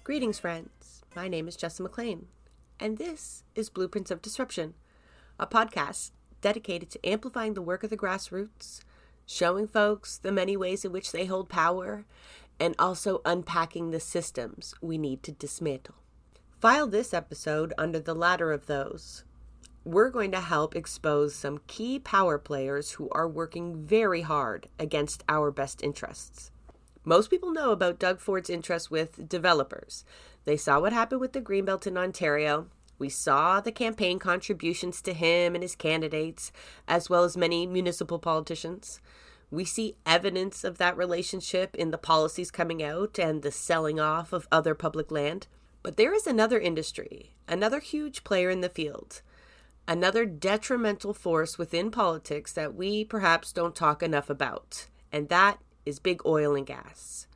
Greetings, friends. My name is Jessa McLean, and this is Blueprints of Disruption, a podcast dedicated to amplifying the work of the grassroots, showing folks the many ways in which they hold power, and also unpacking the systems we need to dismantle. File this episode under the latter of those. We're going to help expose some key power players who are working very hard against our best interests. Most people know about Doug Ford's interest with developers. They saw what happened with the Greenbelt in Ontario. We saw the campaign contributions to him and his candidates, as well as many municipal politicians. We see evidence of that relationship in the policies coming out and the selling off of other public land. But there is another industry, another huge player in the field, another detrimental force within politics that we perhaps don't talk enough about, and that is big oil and gas.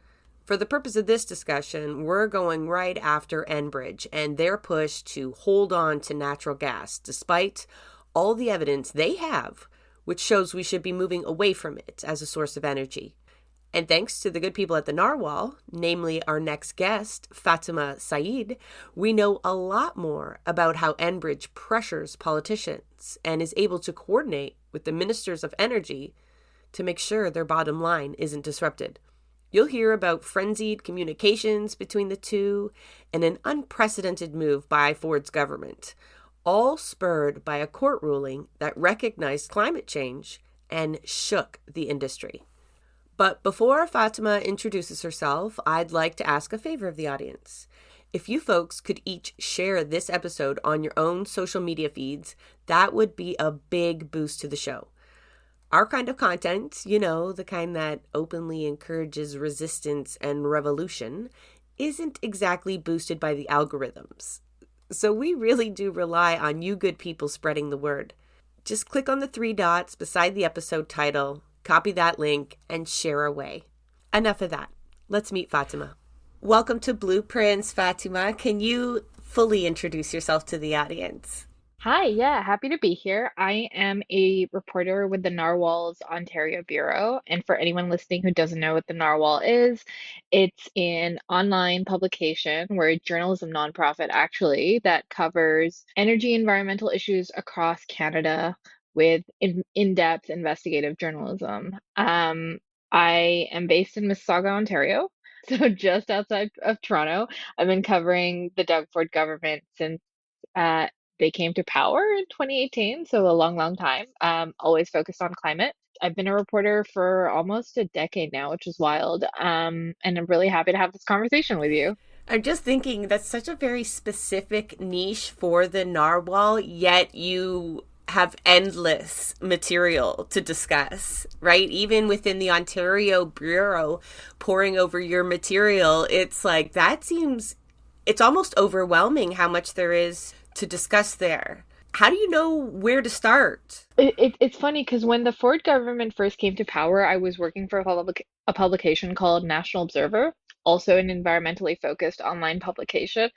For the purpose of this discussion, we're going right after Enbridge and their push to hold on to natural gas, despite all the evidence they have, which shows we should be moving away from it as a source of energy. And thanks to the good people at the Narwhal, namely our next guest, Fatima Syed, we know a lot more about how Enbridge pressures politicians and is able to coordinate with the ministers of energy to make sure their bottom line isn't disrupted. You'll hear about frenzied communications between the two and an unprecedented move by Ford's government, all spurred by a court ruling that recognized climate change and shook the industry. But before Fatima introduces herself, I'd like to ask a favor of the audience. If you folks could each share this episode on your own social media feeds, that would be a big boost to the show. Our kind of content, the kind that openly encourages resistance and revolution, isn't exactly boosted by the algorithms. So we really do rely on you good people spreading the word. Just click on the 3 dots beside the episode title, copy that link, and share away. Enough of that. Let's meet Fatima. Welcome to Blueprints, Fatima. Can you fully introduce yourself to the audience? Hi, yeah, happy to be here. I am a reporter with the Narwhal's Ontario Bureau. And for anyone listening who doesn't know what the Narwhal is, it's an online publication. We're a journalism nonprofit, actually, that covers energy environmental issues across Canada with in-depth investigative journalism. I am based in Mississauga, Ontario, so just outside of Toronto. I've been covering the Doug Ford government since uh, they came to power in 2018, so a long, long time. Always focused on climate. I've been a reporter for almost a decade now, which is wild. And I'm really happy to have this conversation with you. I'm just thinking that's such a very specific niche for the Narwhal, yet you have endless material to discuss, right? Even within the Ontario Bureau, poring over your material, it's like it's almost overwhelming how much there is to discuss there. How do you know where to start? It's funny because when the Ford government first came to power, I was working for a publication called National Observer, also an environmentally focused online publication.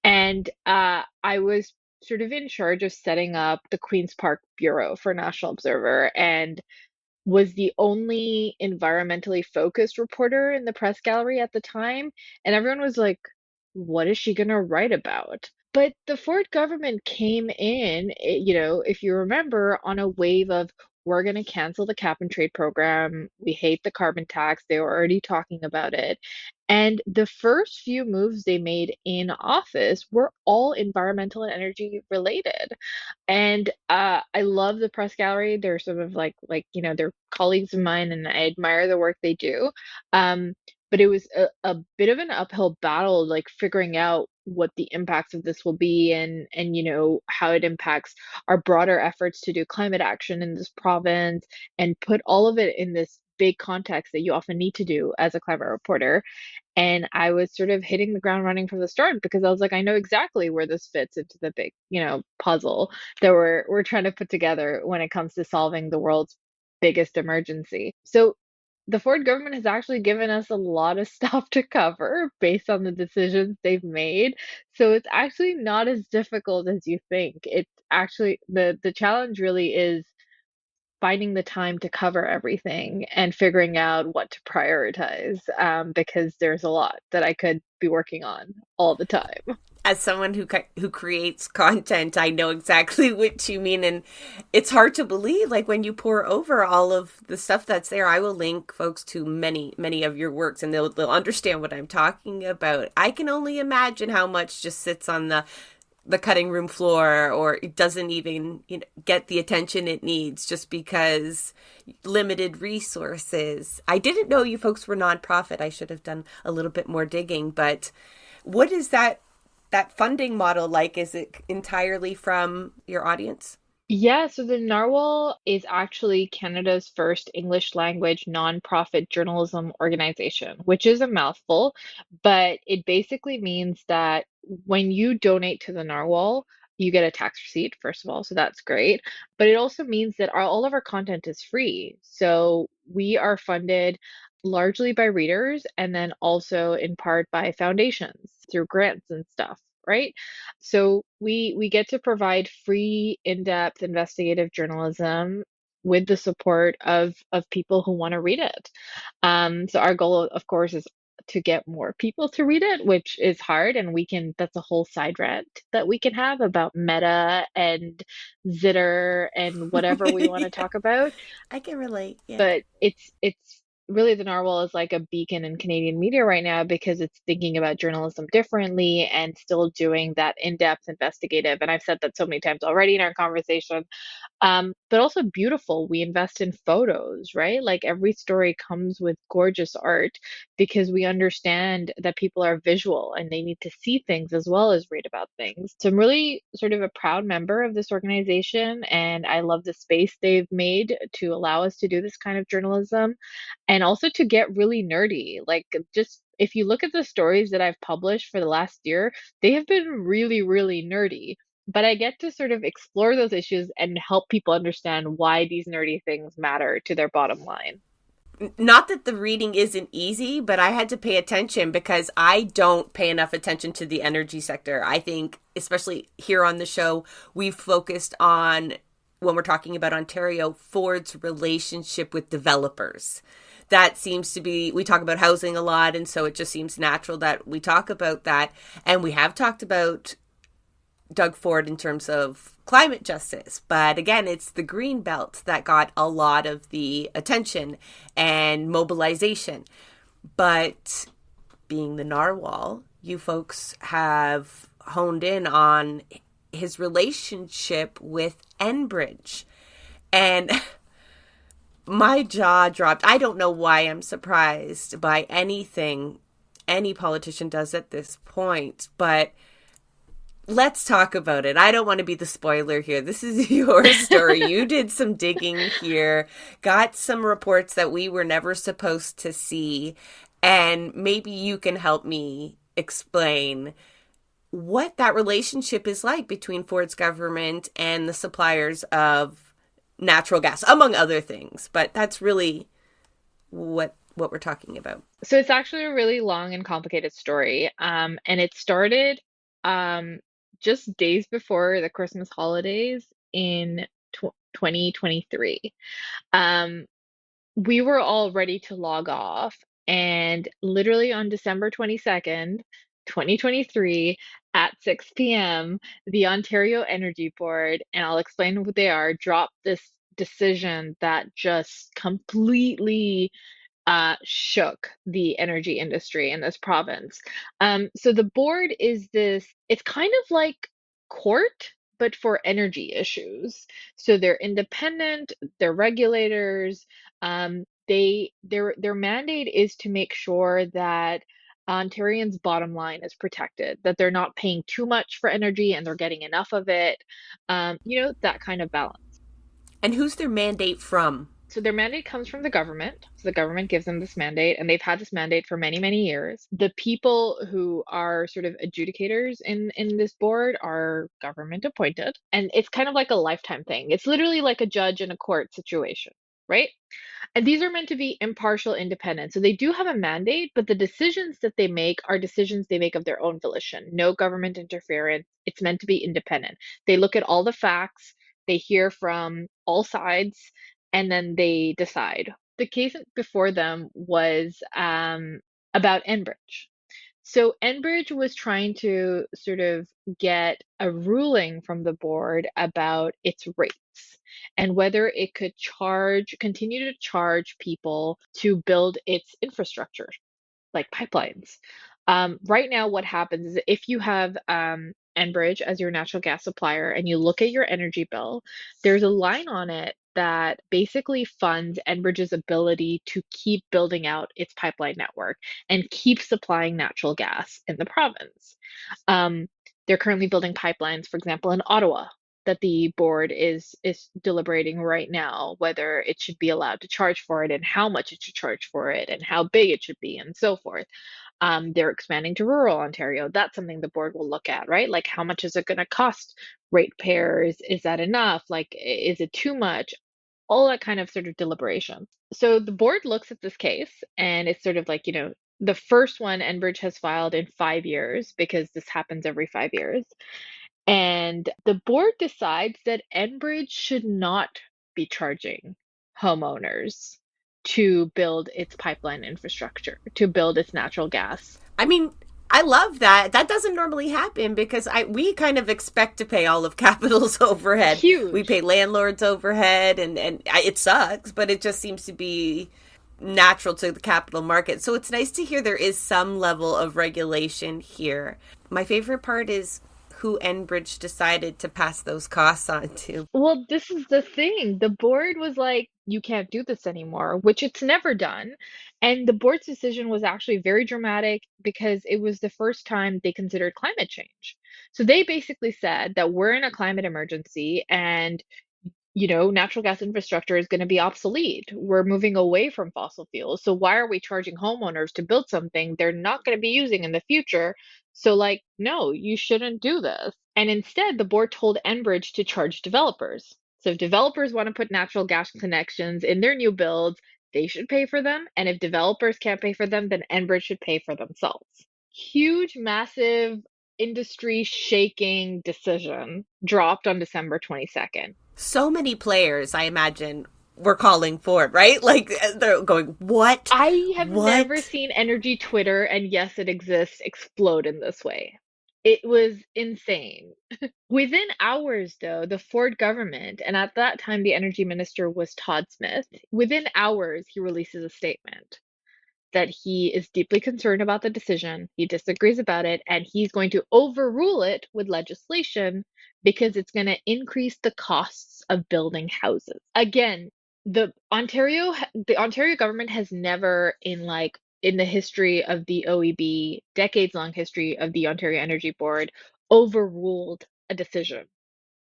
And I was sort of in charge of setting up the Queen's Park Bureau for National Observer and was the only environmentally focused reporter in the press gallery at the time. And everyone was like, what is she going to write about? But the Ford government came in, if you remember, on a wave of we're going to cancel the cap and trade program. We hate the carbon tax. They were already talking about it. And the first few moves they made in office were all environmental and energy related. And I love the press gallery. They're sort of they're colleagues of mine, and I admire the work they do. But it was a bit of an uphill battle, like figuring out what the impacts of this will be and how it impacts our broader efforts to do climate action in this province and put all of it in this big context that you often need to do as a climate reporter. And I was sort of hitting the ground running from the start because I was like, I know exactly where this fits into the big, puzzle that we're trying to put together when it comes to solving the world's biggest emergency. So the Ford government has actually given us a lot of stuff to cover based on the decisions they've made. So it's actually not as difficult as you think. It's actually the challenge really is finding the time to cover everything and figuring out what to prioritize, because there's a lot that I could be working on all the time. As someone who creates content, I know exactly what you mean, and it's hard to believe. Like when you pour over all of the stuff that's there, I will link folks to many of your works, and they'll understand what I'm talking about. I can only imagine how much just sits on the cutting room floor, or it doesn't even get the attention it needs just because limited resources. I didn't know you folks were nonprofit. I should have done a little bit more digging. But what is that funding model like? Is it entirely from your audience? Yeah, so the Narwhal is actually Canada's first English language nonprofit journalism organization, which is a mouthful, but it basically means that when you donate to the Narwhal, you get a tax receipt, first of all, so that's great. But it also means that all of our content is free. So we are funded largely by readers and then also in part by foundations through grants and stuff, right? So we get to provide free, in-depth investigative journalism with the support of people who want to read it. So our goal, of course, is to get more people to read it, which is hard, and that's a whole side rant that we can have about meta and zitter and whatever we want to Yeah, talk about. I can relate. Yeah. But it's really the Narwhal is like a beacon in Canadian media right now because it's thinking about journalism differently and still doing that in-depth investigative. And I've said that so many times already in our conversation, but also beautiful. We invest in photos, right? Like every story comes with gorgeous art because we understand that people are visual and they need to see things as well as read about things. So I'm really sort of a proud member of this organization, and I love the space they've made to allow us to do this kind of journalism and also to get really nerdy. Like, just if you look at the stories that I've published for the last year, they have been really, really nerdy, but I get to sort of explore those issues and help people understand why these nerdy things matter to their bottom line. Not that the reading isn't easy, but I had to pay attention because I don't pay enough attention to the energy sector. I think, especially here on the show, we've focused on, when we're talking about Ontario, Ford's relationship with developers. That seems to be, we talk about housing a lot, and so it just seems natural that we talk about that. And we have talked about Doug Ford in terms of climate justice. But again, it's the green belt that got a lot of the attention and mobilization. But being the Narwhal, you folks have honed in on his relationship with Enbridge. And my jaw dropped. I don't know why I'm surprised by anything any politician does at this point, but let's talk about it. I don't want to be the spoiler here. This is your story. You did some digging here, got some reports that we were never supposed to see, and maybe you can help me explain what that relationship is like between Ford's government and the suppliers of natural gas, among other things. But that's really what we're talking about. So it's actually a really long and complicated story. And it started um, just days before the Christmas holidays in 2023. Um, we were all ready to log off, and literally on December 22nd, 2023, at 6 p.m., the Ontario Energy Board, and I'll explain what they are, dropped this decision that just completely shook the energy industry in this province. So the board is it's kind of like court, but for energy issues. So they're independent, they're regulators. Their mandate is to make sure that Ontarians' bottom line is protected, that they're not paying too much for energy and they're getting enough of it. That kind of balance. And who's their mandate from? So their mandate comes from the government. So the government gives them this mandate, and they've had this mandate for many, many years. The people who are sort of adjudicators in this board are government appointed, and it's kind of like a lifetime thing. It's literally like a judge in a court situation, right? And these are meant to be impartial, independent. So they do have a mandate, but the decisions that they make are decisions they make of their own volition. No government interference. It's meant to be independent. They look at all the facts, they hear from all sides, and then they decide. The case before them was about Enbridge. So Enbridge was trying to sort of get a ruling from the board about its rates and whether it could continue to charge people to build its infrastructure, like pipelines. Right now, what happens is if you have Enbridge as your natural gas supplier and you look at your energy bill, there's a line on it that basically funds Enbridge's ability to keep building out its pipeline network and keep supplying natural gas in the province. Um, they're currently building pipelines, for example, in Ottawa, that the board is deliberating right now whether it should be allowed to charge for it and how much it should charge for it and how big it should be and so forth. They're expanding to rural Ontario. That's something the board will look at, right? Like, how much is it going to cost ratepayers? Is that enough? Like, is it too much? All that kind of sort of deliberation. So the board looks at this case and it's sort of like, the first one Enbridge has filed in 5 years because this happens every 5 years. And the board decides that Enbridge should not be charging homeowners to build its pipeline infrastructure, to build its natural gas. I mean, I love that. That doesn't normally happen because we kind of expect to pay all of capital's overhead. We Huge. pay landlords overhead, and it sucks, but it just seems to be natural to the capital market. So it's nice to hear there is some level of regulation here. My favorite part is who Enbridge decided to pass those costs on to. Well, this is the thing. The board was like, you can't do this anymore, which it's never done. And the board's decision was actually very dramatic because it was the first time they considered climate change. So they basically said that we're in a climate emergency and natural gas infrastructure is going to be obsolete. We're moving away from fossil fuels. So why are we charging homeowners to build something they're not going to be using in the future? So, like, no, you shouldn't do this. And instead, the board told Enbridge to charge developers. So if developers want to put natural gas connections in their new builds, they should pay for them. And if developers can't pay for them, then Enbridge should pay for themselves. Huge, massive, industry shaking decision dropped on December 22nd. So many players, I imagine, were calling for it, right? Like they're going, "What? I have never What?" seen energy Twitter, and yes, it exists, explode in this way. It was insane. Within hours, though, the Ford government, and at that time the energy minister was Todd Smith, within hours he releases a statement that he is deeply concerned about the decision, he disagrees about it, and he's going to overrule it with legislation because it's going to increase the costs of building houses. Again, the Ontario government has never in the history of the OEB, decades long history of the Ontario Energy Board, overruled a decision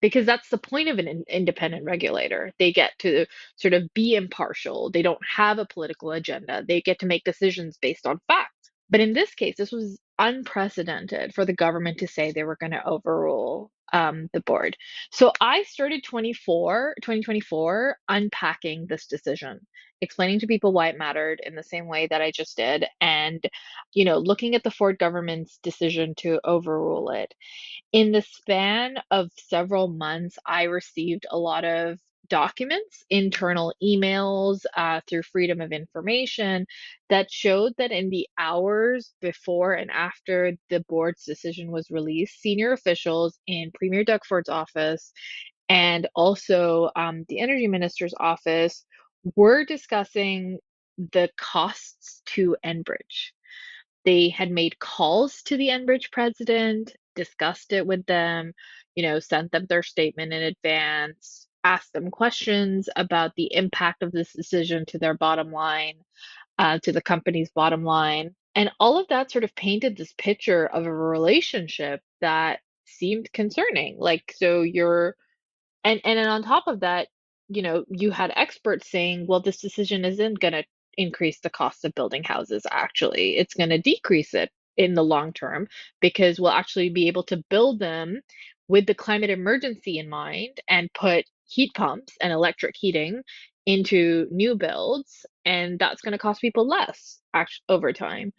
because that's the point of an independent regulator. They get to sort of be impartial. They don't have a political agenda. They get to make decisions based on facts. But in this case, this was unprecedented for the government to say they were going to overrule the board. So I started 2024 unpacking this decision, explaining to people why it mattered in the same way that I just did, and looking at the Ford government's decision to overrule it. In the span of several months, I received a lot of documents, internal emails through Freedom of Information that showed that in the hours before and after the board's decision was released, senior officials in Premier Doug Ford's office and also the energy minister's office were discussing the costs to Enbridge. They had made calls to the Enbridge president, discussed it with them, sent them their statement in advance, asked them questions about the impact of this decision to their bottom line, to the company's bottom line. And all of that sort of painted this picture of a relationship that seemed concerning. Like, so and then on top of that, you had experts saying, well, this decision isn't going to increase the cost of building houses, actually. It's going to decrease it in the long term because we'll actually be able to build them with the climate emergency in mind and put heat pumps and electric heating into new builds, and that's going to cost people less over time.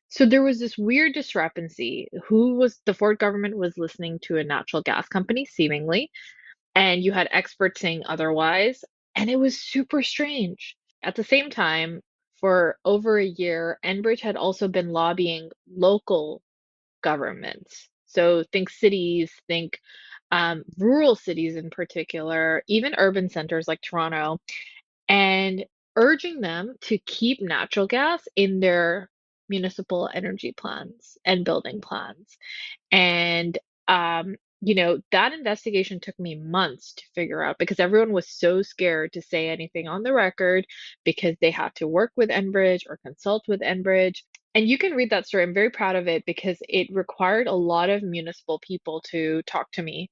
So there was this weird discrepancy. Who was the Ford government was listening to a natural gas company, seemingly, and you had experts saying otherwise, and it was super strange. At the same time, for over a year, Enbridge had also been lobbying local governments. So think cities, think rural cities in particular, even urban centers like Toronto, and urging them to keep natural gas in their municipal energy plans and building plans. And that investigation took me months to figure out because everyone was so scared to say anything on the record because they had to work with Enbridge or consult with Enbridge. And you can read that story. I'm very proud of it because it required a lot of municipal people to talk to me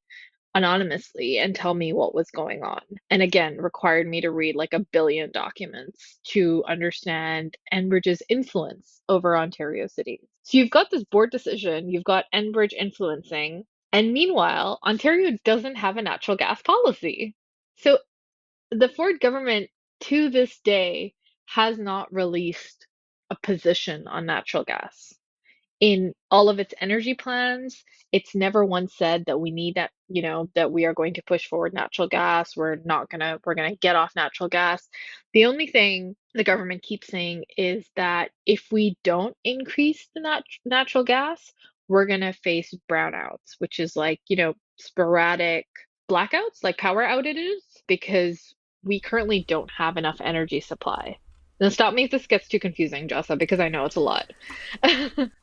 anonymously and tell me what was going on. And again, required me to read like a billion documents to understand Enbridge's influence over Ontario cities. So you've got this board decision, you've got Enbridge influencing, and meanwhile, Ontario doesn't have a natural gas policy. So the Ford government to this day has not released a position on natural gas in all of its energy plans. It's never once said that we need that, that we are going to push forward natural gas. We're gonna get off natural gas. The only thing the government keeps saying is that if we don't increase the natural gas, we're gonna face brownouts, which is like, sporadic blackouts, like power outages, because we currently don't have enough energy supply. Then stop me if this gets too confusing, Jessa, because I know it's a lot.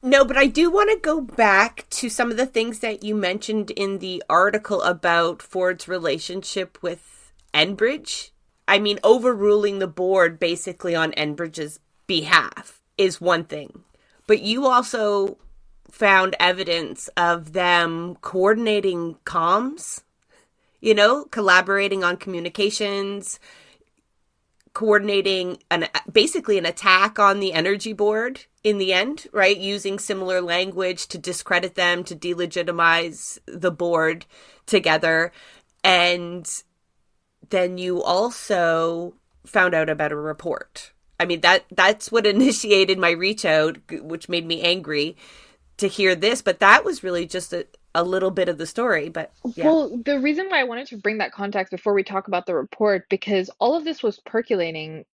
No, but I do want to go back to some of the things that you mentioned in the article about Ford's relationship with Enbridge. I mean, overruling the board basically on Enbridge's behalf is one thing. But you also found evidence of them coordinating comms, collaborating on communications, coordinating basically an attack on the energy board in the end, right? Using similar language to discredit them, to delegitimize the board together. And then you also found out about a report. I mean, that's what initiated my reach out, which made me angry to hear this. But that was really just a little bit of the story. But yeah. Well, the reason why I wanted to bring that context before we talk about the report, because all of this was percolating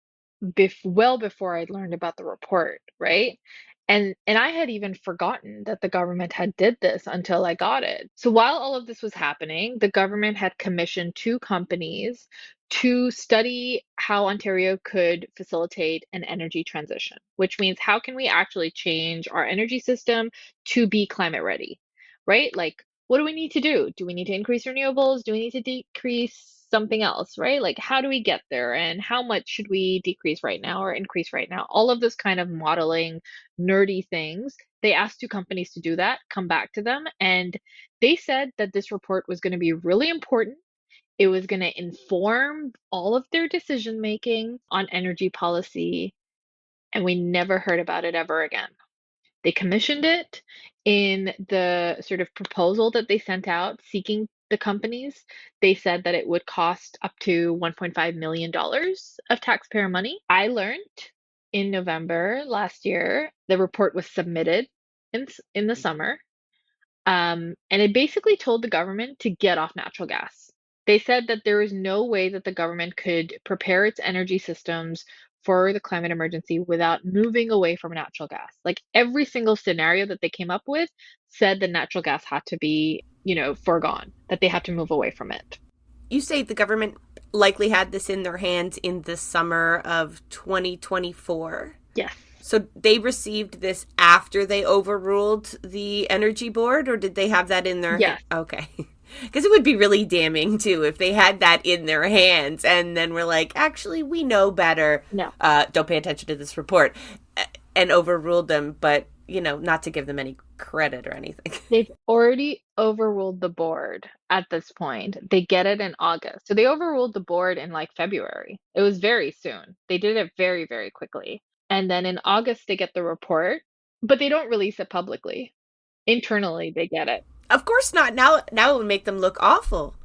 well before I'd learned about the report, right? And I had even forgotten that the government had did this until I got it. So while all of this was happening, the government had commissioned two companies to study how Ontario could facilitate an energy transition, which means how can we actually change our energy system to be climate ready, right? Like, what do we need to do? Do we need to increase renewables? Do we need to decrease something else, right? Like, how do we get there? And how much should we decrease right now or increase right now? All of this kind of modeling, nerdy things. They asked two companies to do that, come back to them, and they said that this report was going to be really important. It was going to inform all of their decision making on energy policy, and we never heard about it ever again. They commissioned it in the sort of proposal that they sent out seeking the companies. They said that it would cost up to $1.5 million of taxpayer money. I learned in November last year, the report was submitted in the summer. And it basically told the government to get off natural gas. They said that there is no way that the government could prepare its energy systems for the climate emergency without moving away from natural gas. Like every single scenario that they came up with said that natural gas had to be, foregone, that they had to move away from it. You say the government likely had this in their hands in the summer of 2024. Yes. So they received this after they overruled the energy board, or did they have that in their Yes. Okay. Because it would be really damning, too, if they had that in their hands and then we're like, actually, we know better. No. Don't pay attention to this report, and overruled them, but, not to give them any credit or anything. They've already overruled the board at this point. They get it in August. So they overruled the board in like February. It was very soon. They did it very, very quickly. And then in August, they get the report, but they don't release it publicly. Internally, they get it. Of course not. Now it would make them look awful,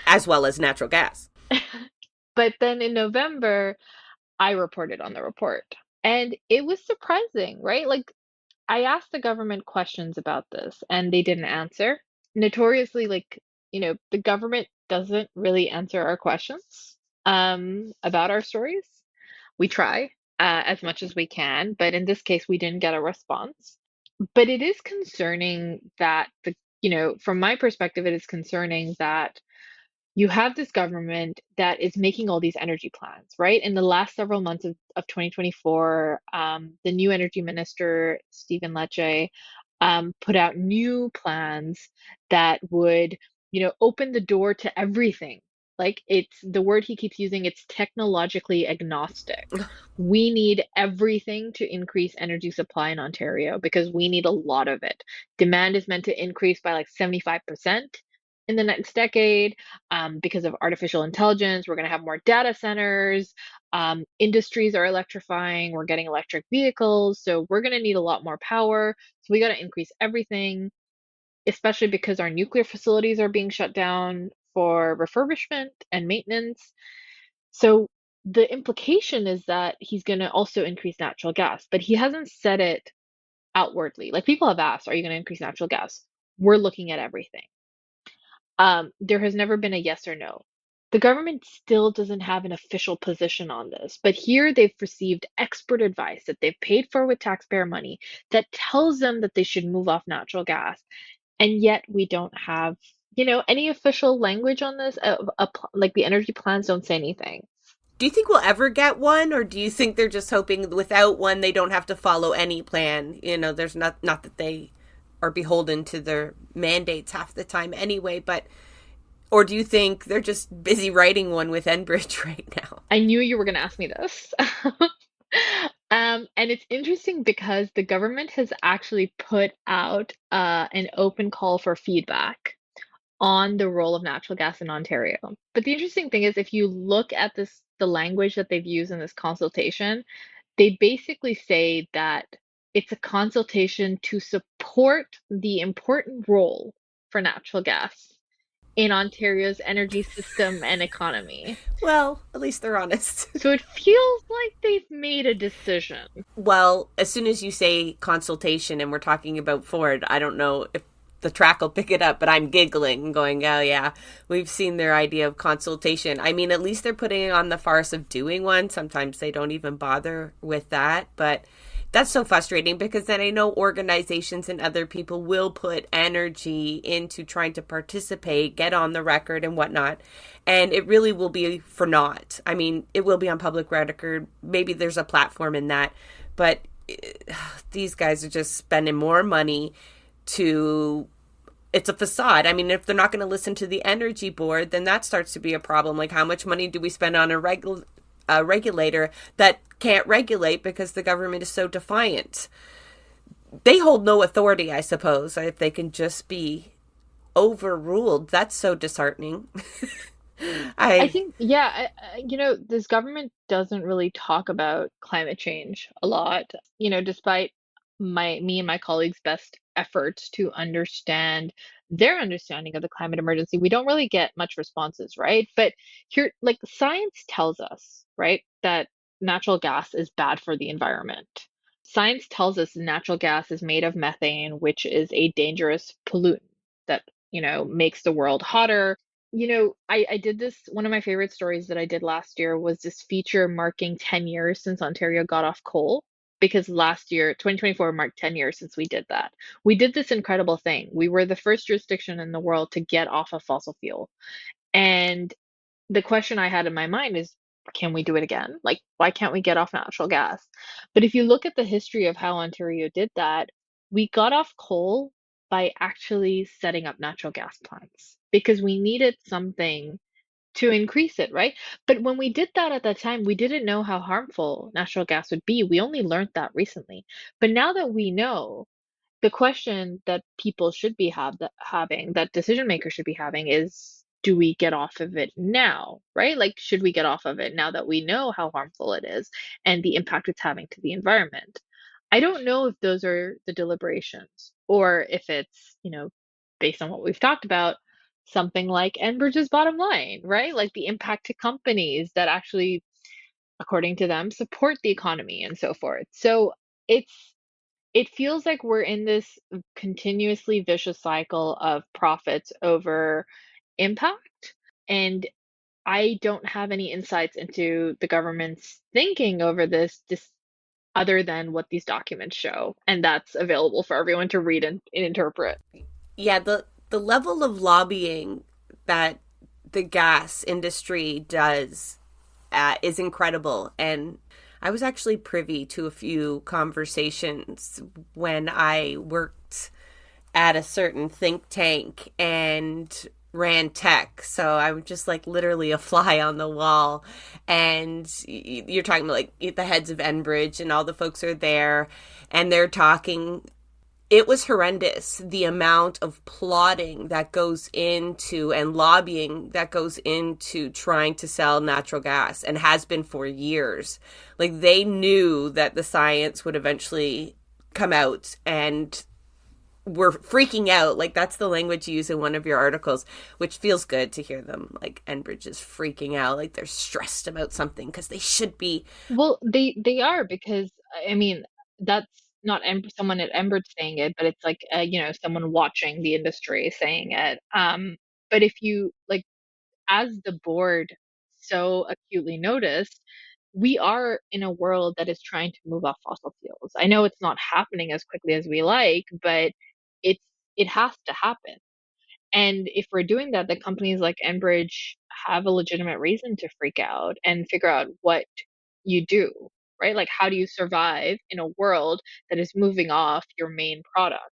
as well as natural gas. But then in November, I reported on the report. And it was surprising, right? Like, I asked the government questions about this and they didn't answer. Notoriously, like, the government doesn't really answer our questions about our stories. We try as much as we can, but in this case, we didn't get a response. But it is concerning that from my perspective, it is concerning that you have this government that is making all these energy plans, right? In the last several months of 2024, the new energy minister, Stephen Lecce, put out new plans that would, open the door to everything. Like it's the word he keeps using, it's technologically agnostic. We need everything to increase energy supply in Ontario because we need a lot of it. Demand is meant to increase by like 75% in the next decade because of artificial intelligence. We're going to have more data centers. Industries are electrifying. We're getting electric vehicles. So we're going to need a lot more power. So we got to increase everything, especially because our nuclear facilities are being shut down for refurbishment and maintenance. So the implication is that he's going to also increase natural gas, but he hasn't said it outwardly. Like people have asked, are you going to increase natural gas? We're looking at everything. There has never been a yes or no. The government still doesn't have an official position on this, but here they've received expert advice that they've paid for with taxpayer money that tells them that they should move off natural gas. And yet we don't have, any official language on this. Like the energy plans don't say anything. Do you think we'll ever get one, or do you think they're just hoping without one they don't have to follow any plan? There's not that they are beholden to their mandates half the time anyway, but or do you think they're just busy writing one with Enbridge right now? I knew you were going to ask me this. And it's interesting because the government has actually put out an open call for feedback on the role of natural gas in Ontario. But the interesting thing is, if you look at the language that they've used in this consultation, they basically say that it's a consultation to support the important role for natural gas in Ontario's energy system and economy. Well, at least they're honest. So it feels like they've made a decision. Well, as soon as you say consultation and we're talking about Ford, I don't know if the track will pick it up, but I'm giggling and going, oh yeah, we've seen their idea of consultation. I mean, at least they're putting it on the farce of doing one. Sometimes they don't even bother with that, but that's so frustrating because then I know organizations and other people will put energy into trying to participate, get on the record and whatnot. And it really will be for naught. I mean, it will be on public record. Maybe there's a platform in that, but these guys are just spending more money to it's a facade. I mean, if they're not going to listen to the energy board, then that starts to be a problem. Like, how much money do we spend on a regulator that can't regulate because the government is so defiant? They hold no authority, I suppose, if they can just be overruled. That's so disheartening. I I think, yeah, this government doesn't really talk about climate change a lot, despite me and my colleagues' best efforts to understand their understanding of the climate emergency. We don't really get much responses, right? But here, like science tells us, right, that natural gas is bad for the environment. Science tells us natural gas is made of methane, which is a dangerous pollutant that, makes the world hotter. I did this. One of my favorite stories that I did last year was this feature marking 10 years since Ontario got off coal. Because last year, 2024, marked 10 years since we did that. We did this incredible thing. We were the first jurisdiction in the world to get off of fossil fuel. And the question I had in my mind is, can we do it again? Like, why can't we get off natural gas? But if you look at the history of how Ontario did that, we got off coal by actually setting up natural gas plants because we needed something to increase it, right? But when we did that at that time, we didn't know how harmful natural gas would be. We only learned that recently. But now that we know, the question that people should be having, that decision makers should be having is, do we get off of it now, right? Like, should we get off of it now that we know how harmful it is and the impact it's having to the environment? I don't know if those are the deliberations or if it's, based on what we've talked about, something like Enbridge's bottom line, right? Like the impact to companies that actually, according to them, support the economy and so forth. So it's it feels like we're in this continuously vicious cycle of profits over impact. And I don't have any insights into the government's thinking over this other than what these documents show. And that's available for everyone to read and interpret. Yeah, the level of lobbying that the gas industry does is incredible. And I was actually privy to a few conversations when I worked at a certain think tank and ran tech. So I'm just like literally a fly on the wall. And you're talking about like the heads of Enbridge and all the folks are there and they're talking. It was horrendous, the amount of plotting that goes into and lobbying that goes into trying to sell natural gas and has been for years. Like they knew that the science would eventually come out and were freaking out. Like that's the language you use in one of your articles, which feels good to hear them. Like Enbridge is freaking out, like they're stressed about something because they should be. Well, they are because I mean that's not someone at Enbridge saying it, but it's like someone watching the industry saying it. But if you like, as the board so acutely noticed, we are in a world that is trying to move off fossil fuels. I know it's not happening as quickly as we like, but it's it has to happen. And if we're doing that, the companies like Enbridge have a legitimate reason to freak out and figure out what you do, right? Like, how do you survive in a world that is moving off your main product?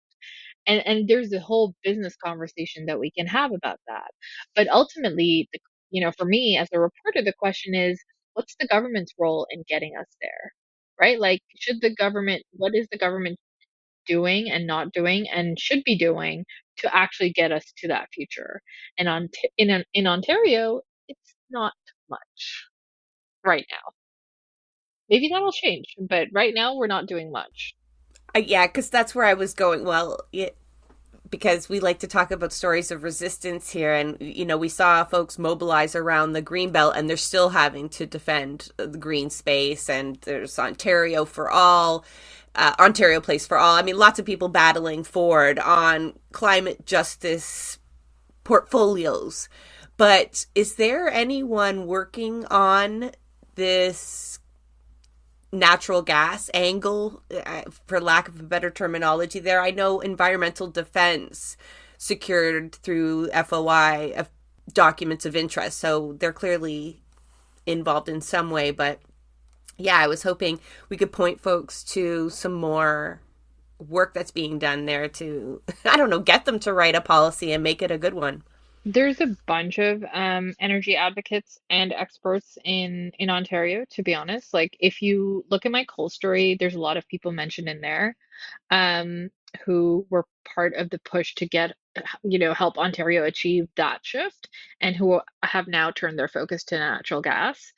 And there's a whole business conversation that we can have about that. But ultimately, for me as a reporter, the question is, what's the government's role in getting us there? Right? Like, what is the government doing and not doing and should be doing to actually get us to that future? And in Ontario, it's not much right now. Maybe that'll change, but right now we're not doing much. Yeah, because that's where I was going. Well, because we like to talk about stories of resistance here, and we saw folks mobilize around the greenbelt and they're still having to defend the green space, and there's Ontario for all, Ontario Place for all. I mean, lots of people battling forward on climate justice portfolios. But is there anyone working on this natural gas angle, for lack of a better terminology there? I know environmental defense secured through FOI of documents of interest, so they're clearly involved in some way. But yeah, I was hoping we could point folks to some more work that's being done there to, I don't know, get them to write a policy and make it a good one. There's a bunch of energy advocates and experts in Ontario, to be honest. Like if you look at my coal story, there's a lot of people mentioned in there um, who were part of the push to help Ontario achieve that shift and who have now turned their focus to natural gas.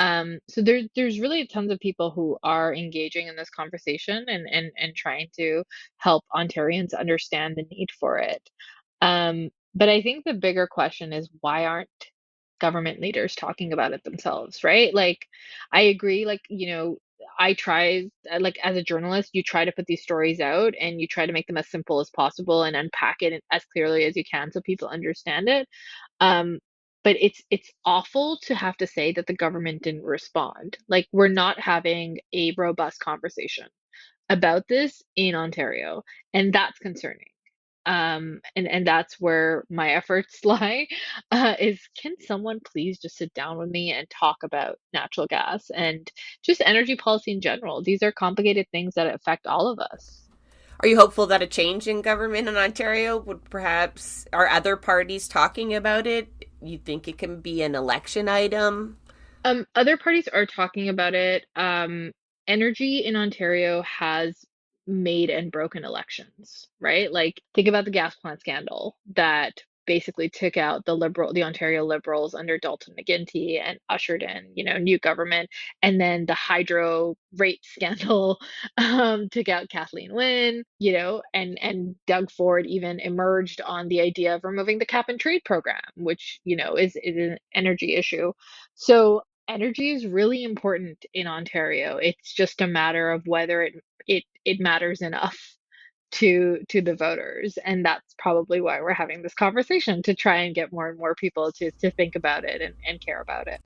So there's really tons of people who are engaging in this conversation and trying to help Ontarians understand the need for it. But I think the bigger question is, why aren't government leaders talking about it themselves, right? Like, I agree, like, I try, like, as a journalist, you try to put these stories out and you try to make them as simple as possible and unpack it as clearly as you can so people understand it. Um, but it's awful to have to say that the government didn't respond. Like, we're not having a robust conversation about this in Ontario, and that's concerning. And that's where my efforts lie, is can someone please just sit down with me and talk about natural gas and just energy policy in general? These are complicated things that affect all of us. Are you hopeful that a change in government in Ontario would perhaps, are other parties talking about it? You think it can be an election item? Other parties are talking about it. Energy in Ontario has made and broken elections, right? Like, think about the gas plant scandal that basically took out the Ontario Liberals under Dalton McGuinty and ushered in, new government. And then the hydro rate scandal took out Kathleen Wynne, and Doug Ford even emerged on the idea of removing the cap and trade program, which, is an energy issue. So energy is really important in Ontario. It's just a matter of whether it matters enough to the voters, and that's probably why we're having this conversation, to try and get more and more people to think about it and care about it.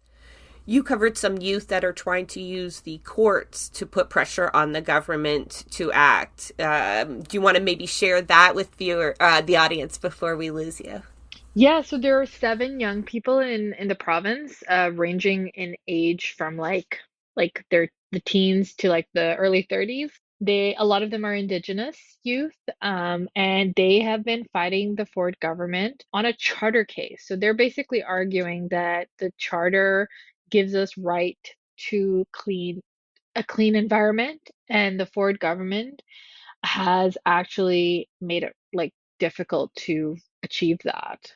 You covered some youth that are trying to use the courts to put pressure on the government to act. Do you want to maybe share that with the audience before we lose you? Yeah, so there are 7 young people in the province, ranging in age from like they're the teens to like the early 30s. A lot of them are Indigenous youth, and they have been fighting the Ford government on a charter case. So they're basically arguing that the charter gives us right to a clean environment, and the Ford government has actually made it like difficult to achieve that.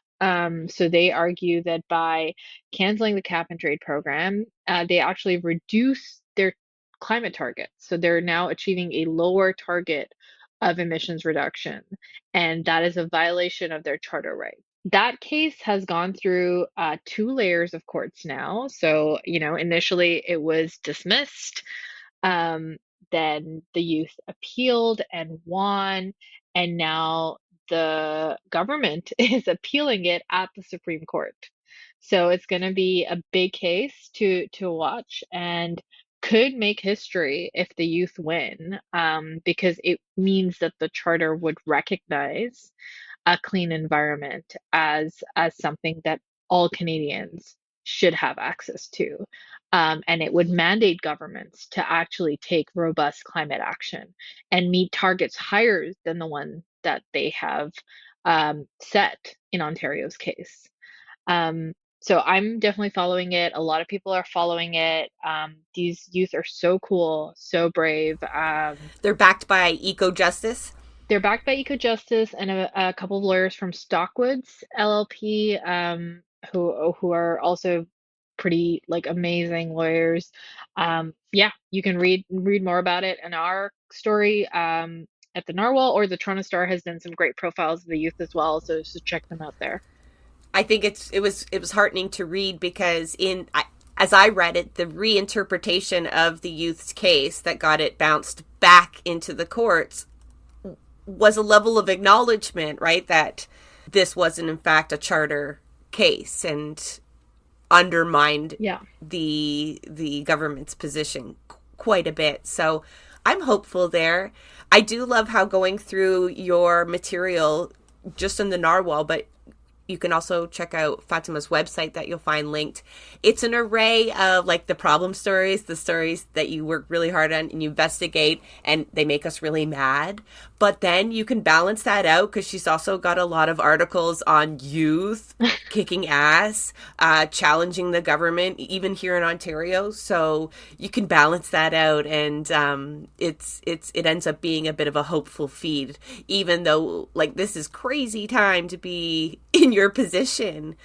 So they argue that by canceling the cap and trade program, they actually reduce their climate targets. So they're now achieving a lower target of emissions reduction, and that is a violation of their charter right. That case has gone through 2 layers of courts now. So, initially it was dismissed. Um, then the youth appealed and won, and now the government is appealing it at the Supreme Court. So it's going to be a big case to watch, and could make history if the youth win, because it means that the charter would recognize a clean environment as something that all Canadians should have access to. And it would mandate governments to actually take robust climate action and meet targets higher than the one that they have set in Ontario's case. Um, so I'm definitely following it. A lot of people are following it. These youth are so cool, so brave. They're backed by Eco Justice. They're backed by EcoJustice and a couple of lawyers from Stockwoods LLP, who are also pretty like amazing lawyers. Yeah, you can read more about it in our story at the Narwhal, or the Toronto Star has done some great profiles of the youth as well, so check them out there. I think it was heartening to read because as I read it, the reinterpretation of the youth's case that got it bounced back into the courts was a level of acknowledgement, right, that this wasn't in fact a charter case, and undermined Yeah. the government's position quite a bit. So I'm hopeful there. I do love how going through your material just in the Narwhal, but you can also check out Fatima's website that you'll find linked. It's an array of like the problem stories, the stories that you work really hard on and you investigate and they make us really mad. But then you can balance that out because she's also got a lot of articles on youth kicking ass, challenging the government, even here in Ontario. So you can balance that out, and it ends up being a bit of a hopeful feed, even though like this is crazy time to be in your position.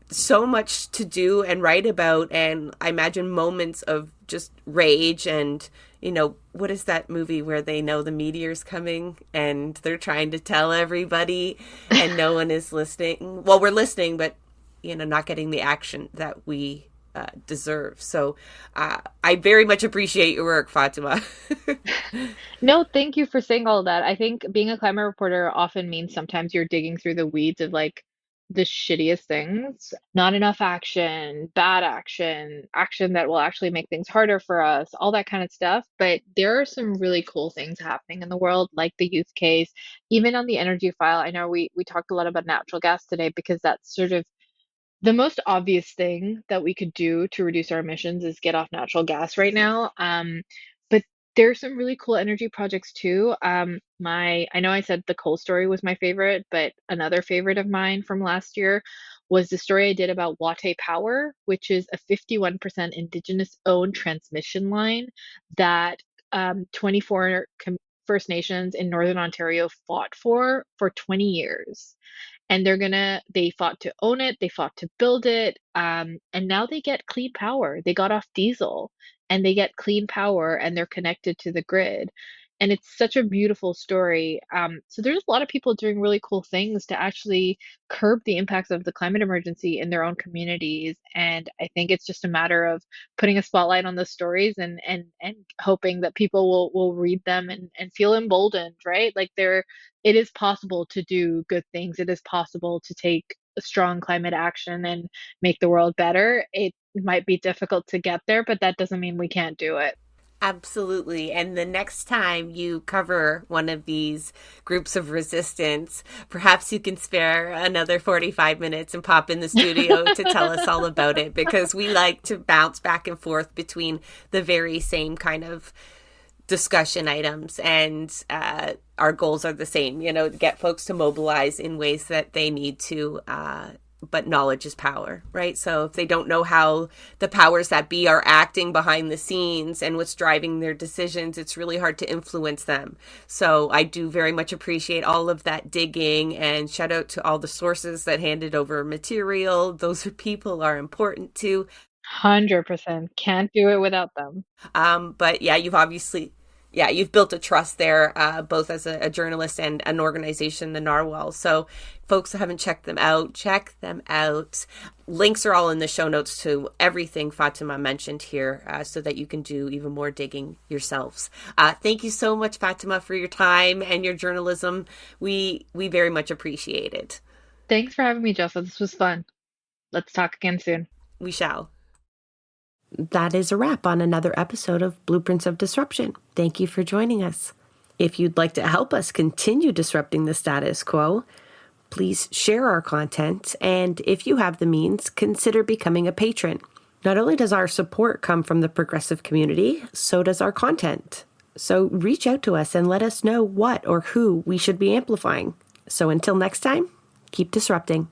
So much to do and write about, and I imagine moments of just rage and what is that movie where they know the meteor's coming and they're trying to tell everybody and no one is listening? Well, we're listening, but not getting the action that we deserve. So I very much appreciate your work, Fatima. No, thank you for saying all of that. I think being a climate reporter often means sometimes you're digging through the weeds of like the shittiest things, not enough action, bad action, action that will actually make things harder for us, all that kind of stuff. But there are some really cool things happening in the world, like the youth case, even on the energy file. I know we talked a lot about natural gas today because that's sort of the most obvious thing that we could do to reduce our emissions is get off natural gas right now. But there's some really cool energy projects too. I know I said the coal story was my favorite, but another favorite of mine from last year was the story I did about Wate Power, which is a 51% Indigenous owned transmission line that 24 First Nations in Northern Ontario fought for 20 years. and they fought to own it, they fought to build it, and now they get clean power. They got off diesel and they get clean power and they're connected to the grid. And it's such a beautiful story. So there's a lot of people doing really cool things to actually curb the impacts of the climate emergency in their own communities. And I think it's just a matter of putting a spotlight on the stories and hoping that people will read them and feel emboldened, right? Like it is possible to do good things. It is possible to take a strong climate action and make the world better. It might be difficult to get there, but that doesn't mean we can't do it. Absolutely. And the next time you cover one of these groups of resistance, perhaps you can spare another 45 minutes and pop in the studio to tell us all about it, because we like to bounce back and forth between the very same kind of discussion items, and our goals are the same, to get folks to mobilize in ways that they need to, but knowledge is power, right? So if they don't know how the powers that be are acting behind the scenes and what's driving their decisions, it's really hard to influence them. So I do very much appreciate all of that digging, and shout out to all the sources that handed over material. Those people are important too. 100%. Can't do it without them. But yeah, you've built a trust there, both as a journalist and an organization, the Narwhal. So folks who haven't checked them out, check them out. Links are all in the show notes to everything Fatima mentioned here, so that you can do even more digging yourselves. Thank you so much, Fatima, for your time and your journalism. We very much appreciate it. Thanks for having me, Jessa. This was fun. Let's talk again soon. We shall. That is a wrap on another episode of Blueprints of Disruption. Thank you for joining us. If you'd like to help us continue disrupting the status quo, please share our content, and if you have the means, consider becoming a patron. Not only does our support come from the progressive community, so does our content. So reach out to us and let us know what or who we should be amplifying. So until next time, keep disrupting.